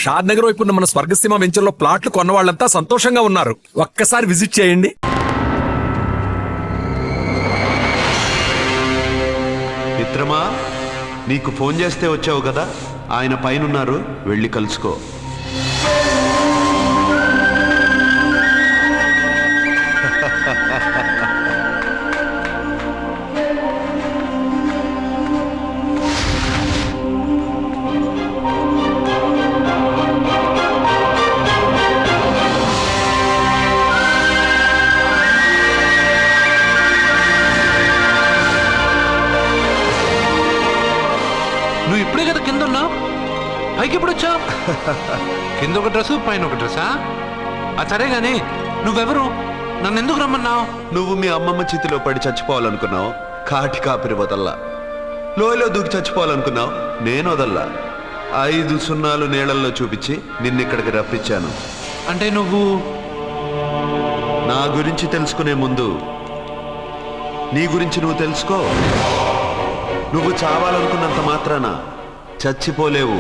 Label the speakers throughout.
Speaker 1: షాద్ నగర్ వైపు ఉన్న మన స్వర్గసీమ వెంచర్లో ప్లాట్లు కొన్న వాళ్ళంతా సంతోషంగా ఉన్నారు. ఒక్కసారి విజిట్ చేయండి.
Speaker 2: మిత్రమా, నీకు ఫోన్ చేస్తే వచ్చావు కదా, ఆయన పైనున్నారు, వెళ్ళి కలుసుకో.
Speaker 3: నువ్వు ఇప్పుడే కదా కింద ఉన్నావు, పైకి ఎప్పుడు వచ్చావు? కింద ఒక డ్రెస్, పైన ఒక డ్రెస్సా? సరే గాని నువ్వెవరు? నన్ను ఎందుకు రమ్మన్నావు?
Speaker 2: నువ్వు మీ అమ్మమ్మ చేతిలో పడి చచ్చిపోవాలనుకున్నావు, కాటి కాపిరి వదల్లా. లోయలో దూకి చచ్చిపోవాలనుకున్నావు, నేను వదల్లా. 5 సున్నాలు నీళ్ళల్లో చూపించి నిన్నిక్కడికి రప్పించాను.
Speaker 3: అంటే నువ్వు
Speaker 2: నా గురించి తెలుసుకునే ముందు నీ గురించి నువ్వు తెలుసుకో. నువ్వు చావాలనుకున్నంత మాత్రాన చచ్చిపోలేవు.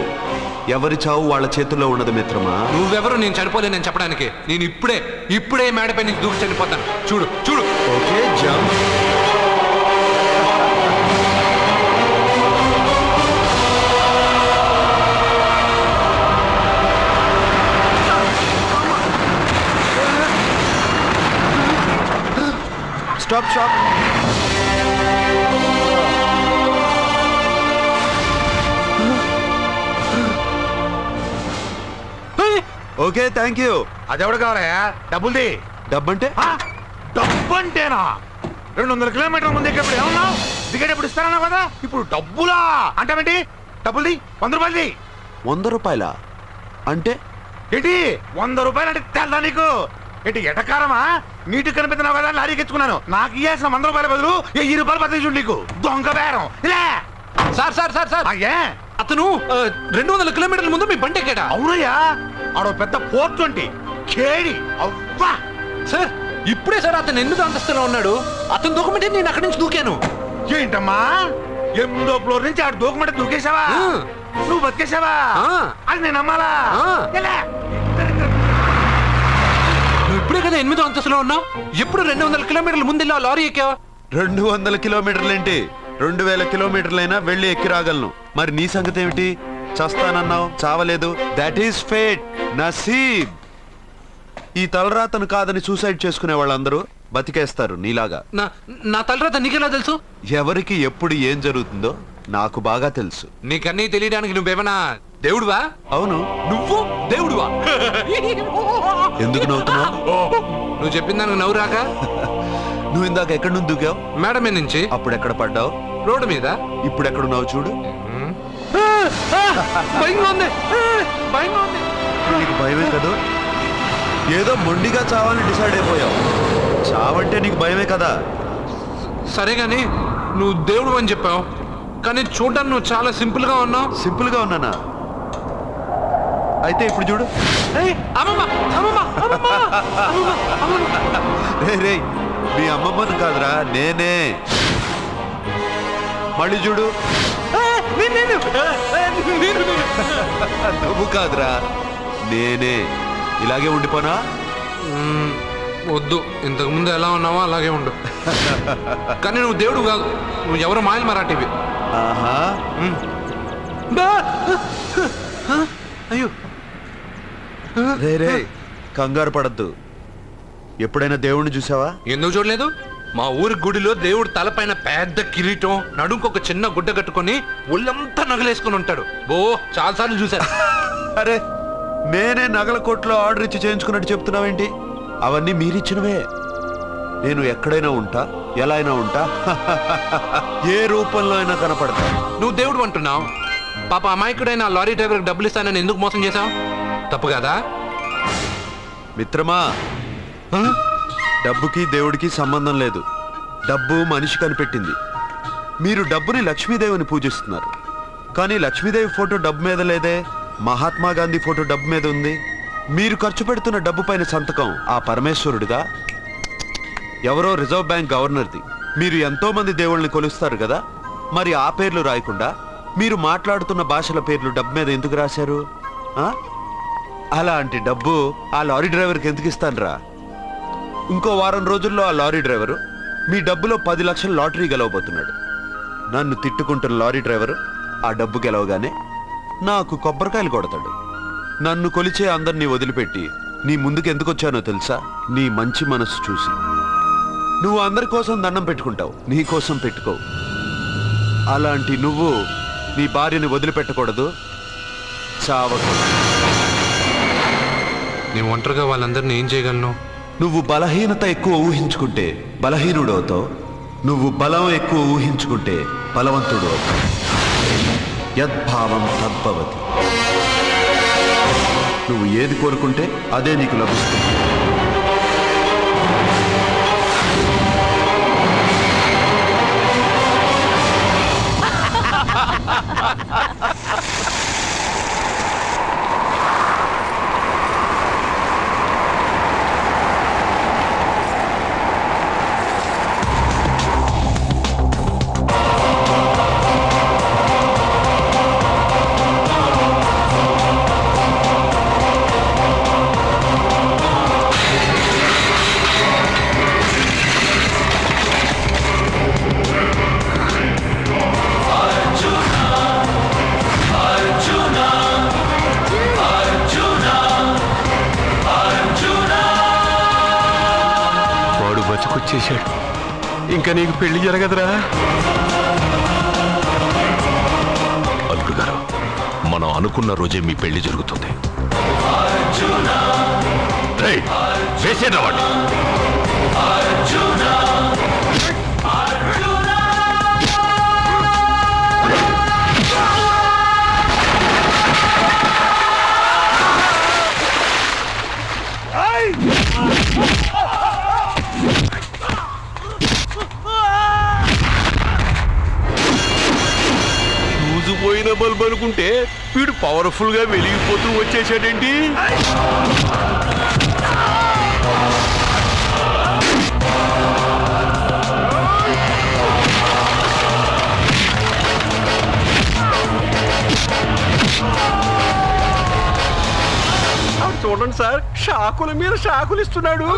Speaker 2: ఎవరి చావు వాళ్ళ చేతుల్లో ఉండదు మిత్రమా.
Speaker 3: నువ్వెవరు నేను చనిపోలేనని చెప్పడానికి? నేను ఇప్పుడే మేడపై నుంచి దూకి చనిపోతాను. చూడు చూడు.
Speaker 2: Okay, jump. Stop stop. Okay, thank you.
Speaker 4: అదెవడు కావాలయా? డబ్బుల్ది.
Speaker 2: డబ్బంటే?
Speaker 4: డబ్బు అంటేనా? 200 కిలోమీటర్ల ముందు ఎక్కడ ఏమన్నావు? దిగేటప్పుడు ఇస్తానన్నావు కదా, ఇప్పుడు డబ్బులా అంటావేంటి? డబ్బుల్ది. 100 రూపాయలది.
Speaker 2: 100 రూపాయలా? అంటే
Speaker 4: ఏంటి 100 రూపాయలు అంటే తెల్దా నీకు? ఏంటి ఎటకారమా? నీటి కనిపిస్తున్నావు కదా, లారీకి ఎత్తుకున్నాను. నాకు ఇయ్యాల్సిన 100 రూపాయల బదులు 1000 రూపాయలు బదిలీ చూడు నీకు. దొంగ బేరం. ఇలా
Speaker 3: సార్ సార్ సార్ సార్
Speaker 4: అయ్యే,
Speaker 3: అతను 200 కిలోమీటర్ల ముందు మీ బండి ఎక్కాడా?
Speaker 4: అవునయ్యా, ఆడో పెద్ద 420 కేడి. అవ్వా
Speaker 3: సార్, ఇప్పుడే సార్ అతను 8వ అంతస్తులో ఉన్నాడు. అతను దూకమంటే నేను అక్కడి నుంచి దూకాను.
Speaker 4: ఏంటమ్మా, 8వ ఫ్లోర్ నుంచి ఆడు దూకమంటే దూకేశావా? నువ్వు బతికేశావా? అది నేను నమ్మాలా? ఎలా?
Speaker 3: నువ్వు ఇప్పుడే కదా 8వ అంతస్తులో ఉన్నావు. ఎప్పుడు 200 కిలోమీటర్ల ముందు వెళ్ళి ఆ లారీ ఎక్కావా?
Speaker 2: 200 కిలోమీటర్లేంటి, 2000 కిలోమీటర్లైనా వెళ్ళి ఎక్కి రాగలను. మరి నీ సంగతి ఏమిటి? చస్తానన్నావు, చావలేదు. That is fate, నసీబ్. ఈ తలరాతను కాదని సూసైడ్ చేసుకునే వాళ్ళందరూ బతికేస్తారు నీలాగా.
Speaker 3: నా తలరాత నీకెలా తెలుసు?
Speaker 2: ఎవరికి ఎప్పుడు ఏం జరుగుతుందో నాకు బాగా తెలుసు.
Speaker 3: నీకన్నీ తెలియడానికి నువ్వేమన్నా దేవుడువా?
Speaker 2: అవును.
Speaker 3: నువ్వు దేవుడువా?
Speaker 2: ఎందుకు నవ్వుతున్నావు?
Speaker 3: నువ్వు చెప్పిన దానికి నవ్వు రాక?
Speaker 2: నువ్వు ఇందాక ఎక్కడి నుంచి దూకావు?
Speaker 3: మేడ మీద నుంచి.
Speaker 2: అప్పుడు ఎక్కడ పడ్డావు?
Speaker 3: రోడ్డు మీద.
Speaker 2: ఇప్పుడు ఎక్కడున్నావు చూడు.
Speaker 3: భయంగా ఉంది, భయంగా ఉంది.
Speaker 2: నీకు భయమే కదా? ఏదో మొండిగా చావాలని డిసైడ్ అయిపోయావు. చావంటే నీకు భయమే కదా?
Speaker 3: సరే గాని నువ్వు దేవుడు అని చెప్పావు, కానీ చూడడానికి నువ్వు చాలా సింపుల్ గా ఉన్నావు.
Speaker 2: సింపుల్ గా ఉన్నానా? అయితే ఇప్పుడు చూడు. రే, మీ అమ్మమ్మను కాదురా, నేనే. మళ్ళీ చూడు. నువ్వు కాదురా, నేనే. ఇలాగే ఉండిపోనా?
Speaker 3: వద్దు, ఇంతకు ముందు ఎలా ఉన్నావో అలాగే ఉండు. కానీ నువ్వు దేవుడు కాదు, నువ్వు ఎవరో మాయలు మరాఠీవి.
Speaker 2: ఆహా.
Speaker 3: అయ్యో,
Speaker 2: రే, కంగారు పడద్దు. ఎప్పుడైనా దేవుణ్ణి చూసావా?
Speaker 3: ఎందుకు చూడలేదు? మా ఊరి గుడిలో దేవుడు తలపైన పెద్ద కిరీటం, నడుంకొక చిన్న గుడ్డ కట్టుకొని ఒళ్ళంతా నగలేసుకుని ఉంటాడు. చాలాసార్లు చూశాను.
Speaker 2: అరే, నేనే నగల కొట్లో ఆర్డర్ ఇచ్చి చేయించుకున్నట్టు చెప్తున్నావేంటి? అవన్నీ మీరిచ్చినవే. నేను ఎక్కడైనా ఉంటా, ఎలా అయినా ఉంటా, ఏ రూపంలో అయినా కనపడతా.
Speaker 3: నువ్వు దేవుడు అంటున్నావు. పాప అమాయకుడైన లారీ డ్రైవర్కి డబ్బులు ఇస్తానని ఎందుకు మోసం చేశావు? తప్పు కదా
Speaker 2: మిత్రమా? డబ్బుకి దేవుడికి సంబంధం లేదు. డబ్బు మనిషి కనిపెట్టింది. మీరు డబ్బుని లక్ష్మీదేవిని పూజిస్తున్నారు, కానీ లక్ష్మీదేవి ఫోటో డబ్బు మీద లేదే. మహాత్మా గాంధీ ఫోటో డబ్బు మీద ఉంది. మీరు ఖర్చు పెడుతున్న డబ్బు పైన సంతకం ఆ పరమేశ్వరుడిగా, ఎవరో రిజర్వ్ బ్యాంక్ గవర్నర్ది. మీరు ఎంతో మంది దేవుళ్ళని కొలుస్తారు కదా, మరి ఆ పేర్లు రాయకుండా మీరు మాట్లాడుతున్న భాషల పేర్లు డబ్బు మీద ఎందుకు రాశారు? అలాంటి డబ్బు ఆ లారీ డ్రైవర్కి ఎందుకు ఇస్తానురా? ఇంకో వారం రోజుల్లో ఆ లారీ డ్రైవరు మీ డబ్బులో 10 లక్షల లాటరీ గెలవబోతున్నాడు. నన్ను తిట్టుకుంటున్న లారీ డ్రైవరు ఆ డబ్బు గెలవగానే నాకు కొబ్బరికాయలు కొడతాడు. నన్ను కొలిచే అందరినీ వదిలిపెట్టి నీ ముందుకు ఎందుకు వచ్చానో తెలుసా? నీ మంచి మనసు చూసి. నువ్వు అందరి కోసం దండం పెట్టుకుంటావు, నీ కోసం పెట్టుకోవు. అలాంటి నువ్వు నీ భార్యని వదిలిపెట్టకూడదు, చావకూడదు.
Speaker 3: నీ ఒంటరిగా వాళ్ళందరినీ ఏం చేయగలను?
Speaker 2: నువ్వు బలహీనత ఎక్కువ ఊహించుకుంటే బలహీనుడు అవుతావు, నువ్వు బలం ఎక్కువ ఊహించుకుంటే బలవంతుడు అవుతావు. యద్భావం తద్భవతి. నువ్వు ఏది కోరుకుంటే అదే నీకు లభిస్తుంది.
Speaker 5: బతికొచ్చేశాడు. ఇంకా నీకు పెళ్లి జరగదురా.
Speaker 6: అల్లుడు గారు, మనం అనుకున్న రోజే మీ పెళ్లి జరుగుతుంది. వేసేనా వాడిని?
Speaker 5: పోయిన బల్బ్ అనుకుంటే వీడు పవర్ఫుల్ గా వెలిగిపోతూ వచ్చేసాడేంటి? చూడండి సార్, షాకుల మీద షాకులు ఇస్తున్నాడు.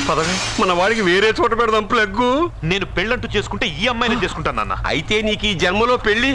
Speaker 5: పదవి మన వాడికి వేరే చోట పెడదాం ప్లగ్గు.
Speaker 6: నేను పెళ్ళంటూ చేసుకుంటే ఈ అమ్మాయిని చేసుకుంటాను నాన్న.
Speaker 5: అయితే నీకు ఈ జన్మలో పెళ్లి.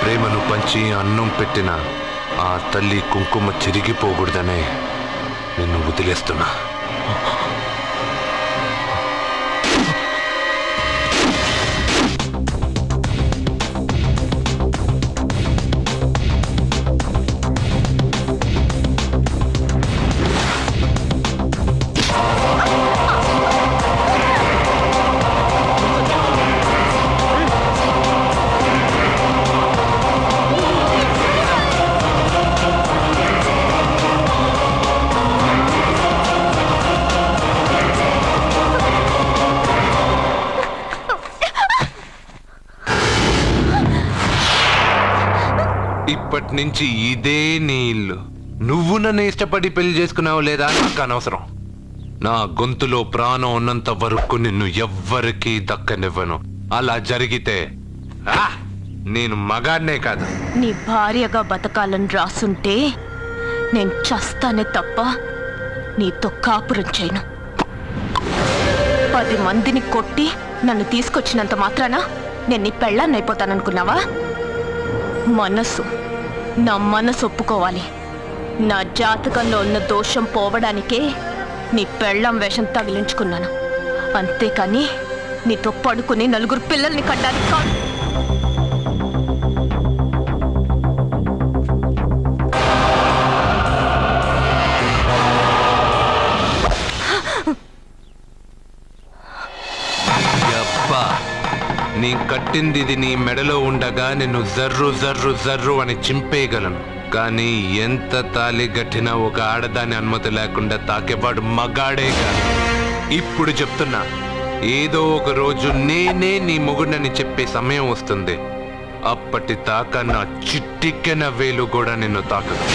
Speaker 3: ప్రేమను పంచి అన్నం పెట్టిన ఆ తల్లి కుంకుమ చెరిగిపోకూడదనే నిన్ను వదిలేస్తున్నా. ఇప్పటి నుంచి ఇదే నీ ఇల్లు. నువ్వు నన్ను ఇష్టపడి పెళ్లి చేసుకున్నావు లేదా నాకు అనవసరం. నా గొంతులో ప్రాణం ఉన్నంత వరకు నిన్ను ఎవ్వరికీ దక్కనివ్వను. అలా జరిగితే నేను మగాడినే కాదు.
Speaker 7: నీ భార్యగా బతకాలని రాసుంటే నేను చస్తానే తప్ప నీతో కాపురం చేయను. 10 మందిని కొట్టి నన్ను తీసుకొచ్చినంత మాత్రాన నేను నీ పెళ్ళాన్ని అయిపోతాననుకున్నావా? నా మనసు ఒప్పుకోవాలి. నా జాతకంలో ఉన్న దోషం పోవడానికే నీ పెళ్ళాం వేషం తగిలించుకున్నాను. అంతేకాని నీతో పడుకుని 4 పిల్లల్ని కట్టడానికి కాదు.
Speaker 3: నీ కట్టింది ఇది నీ మెడలో ఉండగా నిన్ను జర్రు జర్రు జర్రు అని చింపేయగలను. కానీ ఎంత తాళి గట్టినా ఒక ఆడదాని అనుమతి లేకుండా తాకేవాడు మగాడే కాదు. ఇప్పుడు చెప్తున్నా, ఏదో ఒక రోజు నేనే నీ మొగుడని చెప్పే సమయం వస్తుంది. అప్పటి దాకా నా చిట్టిక్కెన వేలు కూడా నిన్ను తాకదు.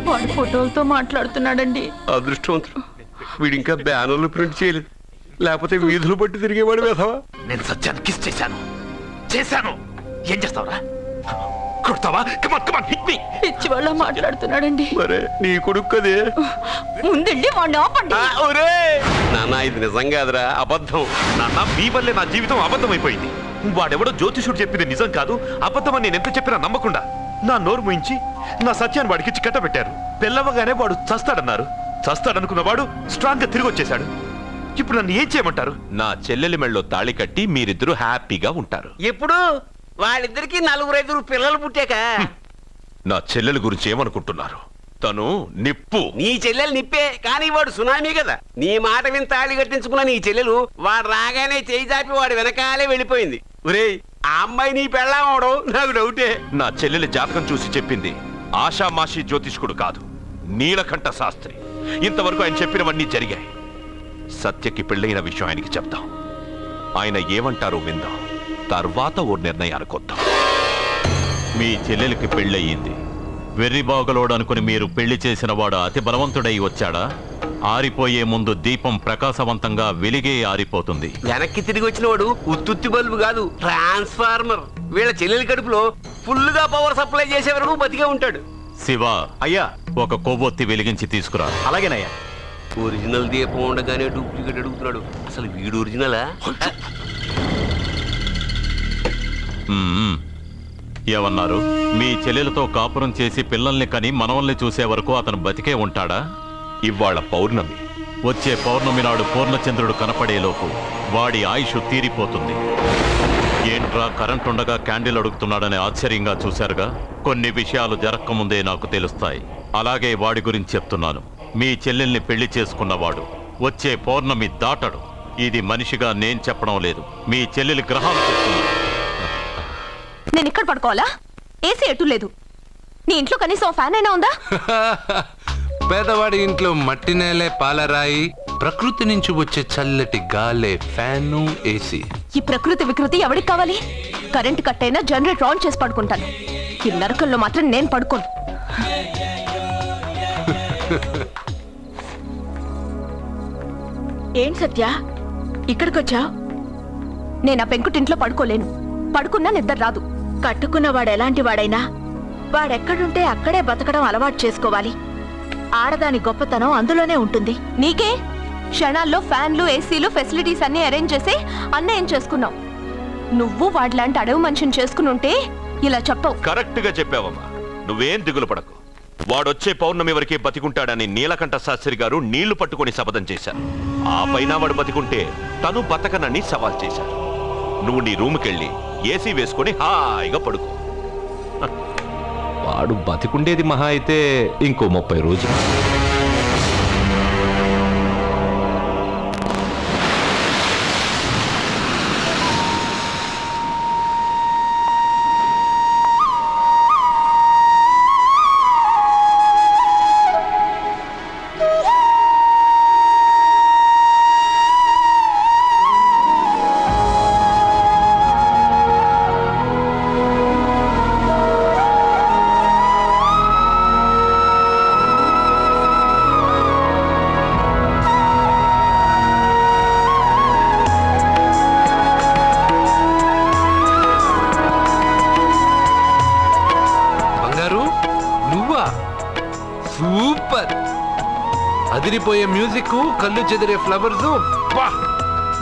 Speaker 7: వాడు ఫోటోలతో మాట్లాడుతున్నాడండి.
Speaker 5: అదృష్టవంతుడు, వీడింకా బ్యానర్లు ప్రింట్ చేయలేదు, లేకపోతే వీధులు పట్టి తిరిగేవాడు వేధవా.
Speaker 1: నేను సత్యాన్ని కిస్ చేశాను. ఏం చేస్తావురా? కొడతావా?
Speaker 7: పిచ్చి వాళ్ళ మాట్లాడుతున్నాడండి.
Speaker 5: మరే నీ కొడుకు కదే.
Speaker 7: ముందండి వాడిని ఆపండి.
Speaker 5: నాన్న ఇది నిజం కాదురా, అబద్ధం.
Speaker 4: నాన్న, మీ వల్లే నా జీవితం అబద్ధం అయిపోయింది. వాడెవడో జ్యోతిషుడు చెప్పింది నిజం కాదు, అబద్ధం అని నేను ఎంత చెప్పినా నమ్మకుండా నా నోరు ముయించి నా సత్యాన్ని వాడికిచ్చి కట్టబెట్టారు. పెళ్ళవగానే వాడు చస్తాడనుకున్న వాడు స్ట్రాంగ్ గా తిరిగి వచ్చేశాడు. ఇప్పుడు నన్ను ఏం చేయమంటారు?
Speaker 6: నా చెల్లెలి మెళ్ళలో తాళి కట్టి మీరిద్దరూ హ్యాపీగా ఉంటారు.
Speaker 8: ఎప్పుడు వాళ్ళిద్దరికి 4-5 పిల్లలు పుట్టాక.
Speaker 6: నా చెల్లెలి గురించి ఏమనుకుంటున్నారు? తను నిప్పు.
Speaker 8: నీ చెల్లెలు నిప్పే, కానీ వాడు సునామీ కదా. నీ మాట విని తాళి కట్టించుకున్న నీ చెల్లెలు వాడు రాగానే చేయి చాపి వాడు వెనకాలే వెళ్ళిపోయింది. ఒరేయ్, ఆ అమ్మాయి నీ పెళ్ళామవడం నాకు డౌటే.
Speaker 6: నా చెల్లెలి జాతకం చూసి చెప్పింది ఆషామాషి జ్యోతిష్కుడు కాదు, నీలకంఠ శాస్త్రి. ఇంతవరకు ఆయన చెప్పినవన్నీ జరిగాయి. సత్యకి పెళ్ళైన విషయం ఆయనకి చెప్తాం. ఆయన ఏమంటారో విందాం, తర్వాత ఓ నిర్ణయానికి వద్దాం.
Speaker 9: మీ చెల్లెలికి పెళ్ళయింది. వెర్రిబాగలోడనుకుని మీరు పెళ్లి చేసిన వాడు అతి బలవంతుడై వచ్చాడా? ఆరిపోయే ముందు దీపం ప్రకాశవంతంగా వెలిగే ఆరిపోతుంది.
Speaker 8: వెనక్కి తిరిగి వచ్చిన వాడు ఉత్తుత్తి బల్బు కాదు, ట్రాన్స్ఫార్మర్. వీళ్ళ చెల్లెలి కడుపులో ఫుల్గా పవర్ సప్లై చేసే వరకు బతికే ఉంటాడు.
Speaker 9: శివ,
Speaker 5: అయ్యా,
Speaker 9: ఒక కొవ్వొత్తి వెలిగించి తీసుకురా.
Speaker 5: అలాగేనయ్యా.
Speaker 8: ఒరిజినల్ దీపం ఉండగానే డూప్లికేట్ అడుగుతున్నాడు. అసలు వీడు ఒరిజినలా?
Speaker 9: ఏమన్నారు? మీ చెల్లెలతో కాపురం చేసి పిల్లల్ని కని మనవల్ని చూసే వరకు అతను బతికే ఉంటాడా?
Speaker 6: ఇవాళ పౌర్ణమి.
Speaker 9: వచ్చే పౌర్ణమి నాడు పూర్ణచంద్రుడు కనపడేలోపు వాడి ఆయుష్ తీరిపోతుంది. ఏంట్రా కరెంటుండగా క్యాండిల్ అడుగుతున్నాడని ఆశ్చర్యంగా చూశారుగా? కొన్ని విషయాలు జరగకముందే నాకు తెలుస్తాయి. అలాగే వాడి గురించి చెప్తున్నాను. మీ చెల్లెల్ని పెళ్లి చేసుకున్నవాడు వచ్చే పౌర్ణమి దాటడు. ఇది మనిషిగా నేను చెప్పడం లేదు, మీ చెల్లెలి గ్రహాలు చెప్తున్నా.
Speaker 7: నేను ఇక్కడ పడుకోవాలా? ఏసీ ఎటు లేదు. నీ ఇంట్లో కనీసం ఫ్యాన్ అయినా ఉందా?
Speaker 3: పేదవాడి ఇంట్లో మట్టి నేలే పాలరాయి, ప్రకృతి నుంచి వచ్చే చల్లటి గాలే ఫ్యాను, ఏసీ.
Speaker 7: ఈ ప్రకృతి వికృతి ఎవరికి కావాలి? కరెంట్ కట్ అయినా జనరేటర్ ఆన్ చేసి పడుకుంటాను. ఈ నరకంలో మాత్రం నేను పడుకోను. ఏం సత్య, ఇక్కడికి వచ్చా? నేను ఆ పెంకుటింట్లో పడుకోలేను. పడుకున్నా నిద్ర రాదు. కట్టుకున్నవాడు ఎలాంటి వాడైనా వాడెక్కడుంటే అక్కడే బతకడం అలవాటు చేసుకోవాలి. ఆడదాని గొప్పతనం అందులోనే ఉంటుంది. నీకే క్షణాల్లో ఫ్యాన్లు, ఏసీలు, ఫెసిలిటీస్ అన్ని అరేంజ్ చేసి అన్నేం చేసుకున్నావు. నువ్వు వాడిలాంటి అడవి మనిషిని చేసుకుని ఉంటే ఇలా చెప్పవు.
Speaker 6: కరెక్ట్ గా చెప్పావమ్మా, నువ్వేం దిగులు పడకు. వాడొచ్చే పౌర్ణమి వరకే బతికుంటాడని నీలకంఠ శాస్త్రి గారు నీళ్లు పట్టుకొని శపథం చేశారు. ఆ పైన వాడు బతికుంటే తను బతకనని సవాల్ చేశారు. నువ్వు నీ రూమ్కెళ్ళి ఏసీ వేసుకొని హాయిగా పడుకో. వాడు బతికుండేది మహా అయితే ఇంకో 30 రోజులు.
Speaker 3: ఊగిపోయే మ్యూజిక్, కళ్ళు చెదిరే ఫ్లవర్స్,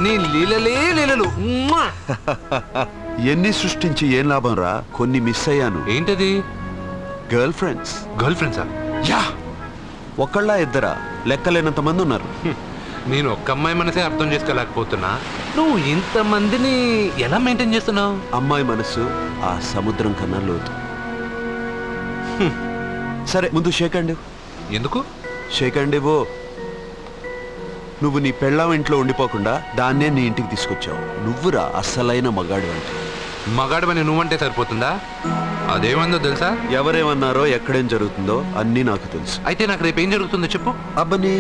Speaker 3: నీ లీలలే లీలలు. మ్మా!
Speaker 2: ఎన్ని సృష్టించి ఏం లాభం రా, కొన్ని మిస్ అయ్యాను.
Speaker 3: ఏంటది?
Speaker 2: Girl friends.
Speaker 3: గర్ల్ ఫ్రెండ్సా?
Speaker 2: యా, ఒకళ్ళ ఇద్దరా, లెక్కలేనంత మంది ఉన్నారు.
Speaker 3: నేను ఒక్క అమ్మాయి మనసే అర్థం చేసుకోలేకపోతున్నా. నువ్వు ఇంతమందిని ఎలా మెయింటైన్ చేస్తున్నావు?
Speaker 2: అమ్మాయి మనసు ఆ సముద్రం కన్నా లోతు. సరే, ముందు షేక్ హ్యాండ్.
Speaker 3: ఎందుకు?
Speaker 2: షేక్ హ్యాండ్ ఇవ్వు. నువ్వు నీ పెళ్ళాం ఇంట్లో ఉండిపోకుండా దాన్నే నీ ఇంటికి తీసుకొచ్చావు. నువ్వురా అస్సలైన మగాడు అంటే.
Speaker 3: మగాడమని నువ్వంటే సరిపోతుందా? అదేమందో తెలుసా?
Speaker 2: ఎవరేమన్నారో, ఎక్కడేం జరుగుతుందో అన్నీ నాకు తెలుసు.
Speaker 3: అయితే నాకు రేపు ఏం జరుగుతుందో చెప్పు.
Speaker 2: అబ్బని,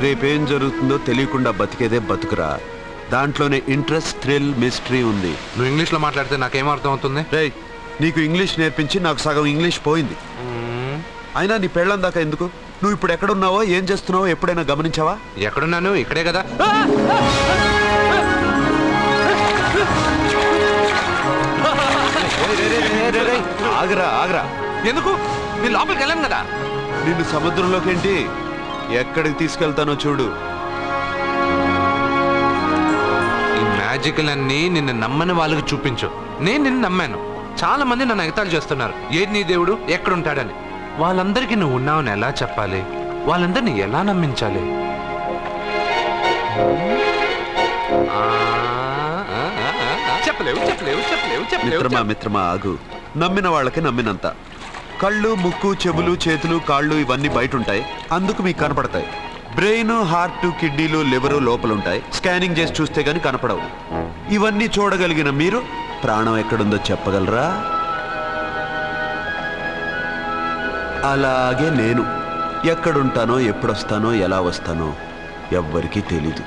Speaker 2: రేపేం జరుగుతుందో తెలియకుండా బతికేదే బతుకురా. దాంట్లోనే ఇంట్రెస్ట్, థ్రిల్, మిస్టరీ ఉంది.
Speaker 3: నువ్వు ఇంగ్లీష్లో మాట్లాడితే నాకేం అర్థం అవుతుంది?
Speaker 2: రేయ్, నీకు ఇంగ్లీష్ నేర్పించి నాకు సగం ఇంగ్లీష్ పోయింది. అయినా నీ పెళ్ళం దాకా ఎందుకు? నువ్వు ఇప్పుడు ఎక్కడున్నావో, ఏం చేస్తున్నావో ఎప్పుడైనా గమనించావా?
Speaker 3: ఎక్కడున్నాను? ఇక్కడే కదా.
Speaker 2: ఆగరా ఆగరా.
Speaker 3: ఎందుకు? నేను లోపలికి వెళ్ళాను కదా.
Speaker 2: నిన్ను సముద్రంలోకేంటి, ఎక్కడికి తీసుకెళ్తానో చూడు.
Speaker 3: ఈ మ్యాజికల్ అన్ని నిన్ను నమ్మని వాళ్ళకి చూపించు. నేను నిన్ను నమ్మాను. చాలా మంది నన్ను ఎగతాళి చేస్తున్నారు. ఏది నీ దేవుడు, ఎక్కడుంటాడని. వాళ్ళందరికీ నువ్వు ఉన్నావని ఎలా చెప్పాలి? వాళ్ళందరినీ ఎలా నమ్మించాలి? చెప్పలేవు చెప్పలేవు చెప్పలేవు
Speaker 2: మిత్రమా
Speaker 3: చెప్పలేవు.
Speaker 2: మిత్రమా ఆగు. నమ్మిన వాళ్ళకి నమ్మినంత. కళ్ళు, ముక్కు, చెవులు, చేతులు, కాళ్ళు ఇవన్నీ బయట ఉంటాయి, అందుకు మీకు కనపడతాయి. బ్రెయిన్, హార్ట్, కిడ్నీలు, లివరు లోపలుంటాయి. స్కానింగ్ చేసి చూస్తే గానీ కనపడవు. ఇవన్నీ చూడగలిగిన మీరు ప్రాణం ఎక్కడుందో చెప్పగలరా? అలాగే నేను ఎక్కడుంటానో, ఎప్పుడొస్తానో, ఎలా వస్తానో ఎవ్వరికీ తెలీదు.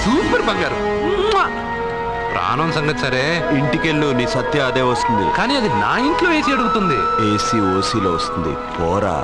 Speaker 3: సూపర్ బంగారు. మ్మా! ప్రాణం సంగతి సరే,
Speaker 2: ఇంటికెళ్ళు, నీ సత్య అదే వస్తుంది.
Speaker 3: కానీ అది నా ఇంట్లో ఏసీ అడుగుతుంది.
Speaker 2: ఏసీ ఓసీలో వస్తుంది, పోరా.